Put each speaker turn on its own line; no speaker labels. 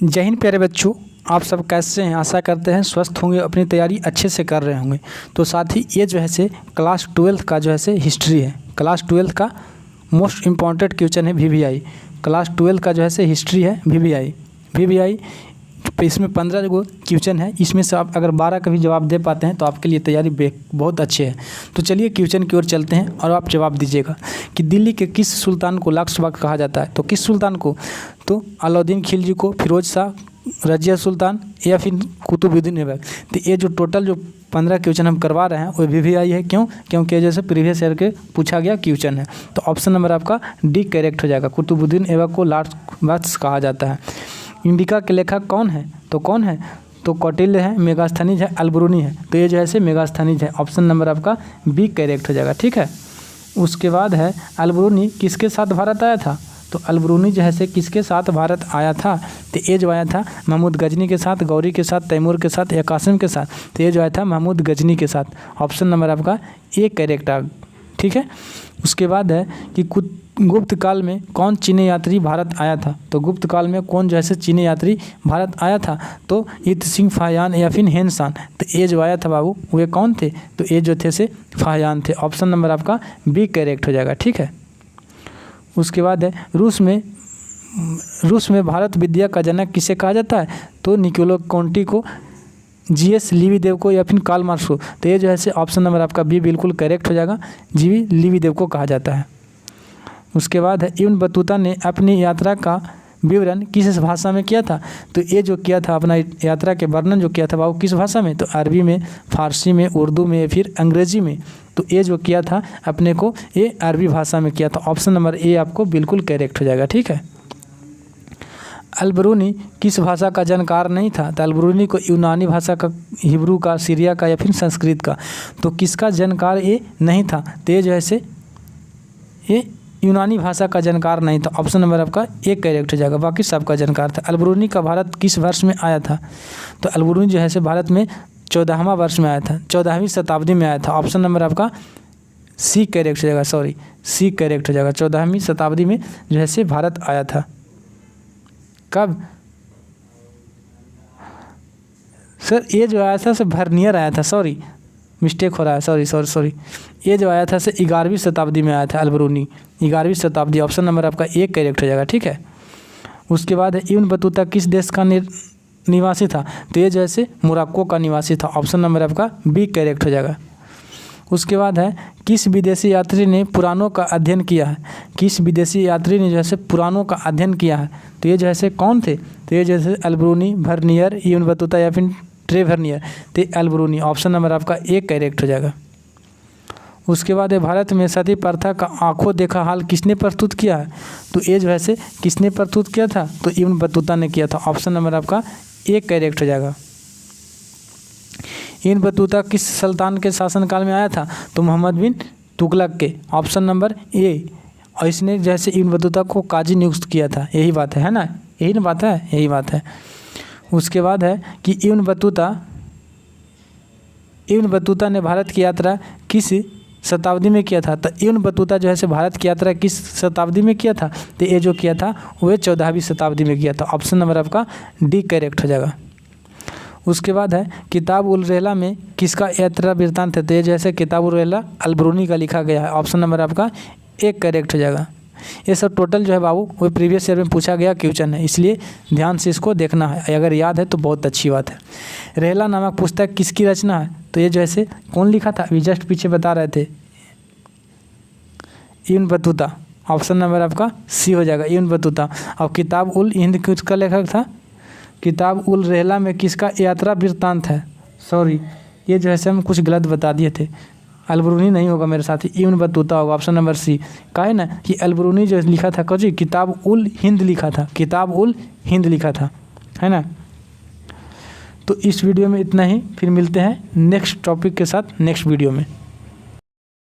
जय हिंद प्यारे बच्चों, आप सब कैसे हैं। आशा करते हैं स्वस्थ होंगे, अपनी तैयारी अच्छे से कर रहे होंगे। तो साथ ही ये जो है से क्लास 12 का जो है से हिस्ट्री है, क्लास 12 का मोस्ट इम्पॉर्टेंट क्वेश्चन है VVI। क्लास 12 का जो है से हिस्ट्री है VVI तो इसमें 15 गो क्वेश्चन है। इसमें से आप अगर 12 का भी जवाब दे पाते हैं तो आपके लिए तैयारी बहुत अच्छी है। तो चलिए क्वेश्चन की ओर चलते हैं और आप जवाब दीजिएगा कि दिल्ली के किस सुल्तान को लास्ट वक्त कहा जाता है। तो किस सुल्तान को? तो अलाउद्दीन खिलजी को, फिरोज शाह, रजिया सुल्तान या फिर कुतुबुद्दीन ऐबक। तो ये जो टोटल जो 15 क्वेश्चन हम करवा रहे हैं वो VVI है। क्यों? क्योंकि जैसे प्रीवियस ईयर के पूछा गया क्वेश्चन है। तो ऑप्शन नंबर आपका डी करेक्ट हो जाएगा। कुतुबुद्दीन ऐबक को लास्ट वक्त कहा जाता है। इंडिका के लेखक कौन है? तो कौन है? तो कौटिल्य है, मेगास्थनीज है, अलबरूनी है। तो ये जो है से मेगास्थनीज है। ऑप्शन नंबर आपका बी करेक्ट हो जाएगा। ठीक है। उसके बाद है अलबरूनी किसके साथ भारत आया था? तो अलबरूनी जो है से किसके साथ भारत आया था? तो ये जो आया था महमूद गजनी के साथ, गौरी के साथ, तैमूर के साथ या कासिम के साथ। तो ये जो आया था महमूद गजनी के साथ। ऑप्शन नंबर आपका ए करेक्ट आ। ठीक है। उसके बाद है कि गुप्त काल में कौन चीनी यात्री भारत आया था? तो गुप्त काल में कौन जो है से चीनी यात्री भारत आया था? तो इत सिंह फाहियान या फिर हेनसान। तो ये जो आया था बाबू वे कौन थे? तो ये जो थे से फाहियान थे। ऑप्शन नंबर आपका बी करेक्ट हो जाएगा। ठीक है। उसके बाद है रूस में भारत विद्या का जनक किसे कहा जाता है? तो निकोलो कोंटी को, GS लीवीदेव को या फिर कार्ल मार्क्स को। तो ये जो है से ऑप्शन नंबर आपका बी बिल्कुल करेक्ट हो जाएगा। GV लीवीदेव को कहा जाता है। उसके बाद है इब्न बतूता ने अपनी यात्रा का विवरण किस भाषा में किया था? तो ये जो किया था अपना यात्रा के वर्णन जो किया था बाबू किस भाषा में? तो अरबी में, फारसी में, उर्दू में, फिर अंग्रेजी में। तो ये जो किया था अपने को ये अरबी भाषा में किया था। ऑप्शन नंबर ए आपको बिल्कुल करेक्ट हो जाएगा। ठीक है। अलबरूनी किस भाषा का जानकार नहीं था? तो अलबरूनी को यूनानी भाषा का, हिब्रू का, सीरिया का या फिर संस्कृत का। तो किसका जानकार ये नहीं था? तो ये जो है से ये यूनानी भाषा का जानकार नहीं था। ऑप्शन नंबर आपका एक करेक्ट हो जाएगा। बाकी सबका जानकार था। अलबरूनी का भारत किस वर्ष में आया था? तो अलबरूनी जो है से भारत में 14वां वर्ष में आया था, 14वीं शताब्दी में आया था। ऑप्शन नंबर आपका सी करेक्ट हो जाएगा। सी करेक्ट हो जाएगा। 14वीं शताब्दी में जो है से भारत आया था। कब? सर ये जो आया था वर्नियर आया था। मिस्टेक हो रहा है। सॉरी। ये जो आया था 11वीं शताब्दी में आया था अलबरूनी, 11वीं शताब्दी। ऑप्शन नंबर आपका एक करेक्ट हो जाएगा। ठीक है। उसके बाद है इब्न बतूता किस देश का निवासी था? तो ये जो है मोरक्को का निवासी था। ऑप्शन नंबर आपका बी करेक्ट हो जाएगा। उसके बाद है किस विदेशी यात्री ने पुराणों का अध्ययन किया है? किस विदेशी यात्री ने जो है पुराणों का अध्ययन किया है? तो ये जो है कौन थे? तो ये जैसे अलबरूनी, वर्नियर, इब्न बतूता या फिर ट्रेवर्नियर। तो अलबरूनी। ऑप्शन नंबर आपका एक करेक्ट हो जाएगा। उसके बाद है भारत में सती प्रथा का आंखों देखा हाल किसने प्रस्तुत किया है? तो ये जो है से किसने प्रस्तुत किया था? तो इब्न बतूता ने किया था। ऑप्शन नंबर आपका एक करेक्ट हो जाएगा। इब्न बतूता किस सुल्तान के शासनकाल में आया था? तो मोहम्मद बिन तुगलक के। Option number A. और इसने जैसे इब्न बतूता को काजी नियुक्त किया था। यही बात है ना? यही ना बात है? यही बात है। उसके बाद है कि इब्न बतूता ने भारत की यात्रा किस शताब्दी में किया था? तो इब्न बतूता जो है से भारत की यात्रा किस शताब्दी में किया था? तो ये जो किया था वह 14वीं शताब्दी में किया था। ऑप्शन नंबर आपका डी करेक्ट हो जाएगा। उसके बाद है किताब उल रहला में किसका यात्रा वृत्तांत है? तो ये जैसे किताब उल रहला अलबरूनी का लिखा गया है। ऑप्शन नंबर आपका एक करेक्ट हो जाएगा। ये सब टोटल जो है बाबू वो प्रीवियस ईयर में पूछा गया क्वेश्चन है, इसलिए ध्यान से इसको देखना है। अगर याद है तो बहुत अच्छी बात है। रहला नामक पुस्तक किसकी रचना है? तो ये जो है कौन लिखा था? अभी जस्ट पीछे बता रहे थे, इब्न बतूता। ऑप्शन नंबर आपका सी हो जाएगा, इब्न बतूता। और किताब उल हिंद किसका लेखक था? किताब उल रहला में किसका यात्रा वृत्तांत है? ये जो है हम कुछ गलत बता दिए थे। अलबरूनी नहीं होगा मेरे साथी, इब्न बतूता होगा। Option number C. का है ना कि अलबरूनी जो लिखा था कौजी किताब उल हिंद लिखा था, किताब उल हिंद लिखा था, है ना। तो इस वीडियो में इतना ही। फिर मिलते हैं नेक्स्ट टॉपिक के साथ नेक्स्ट वीडियो में।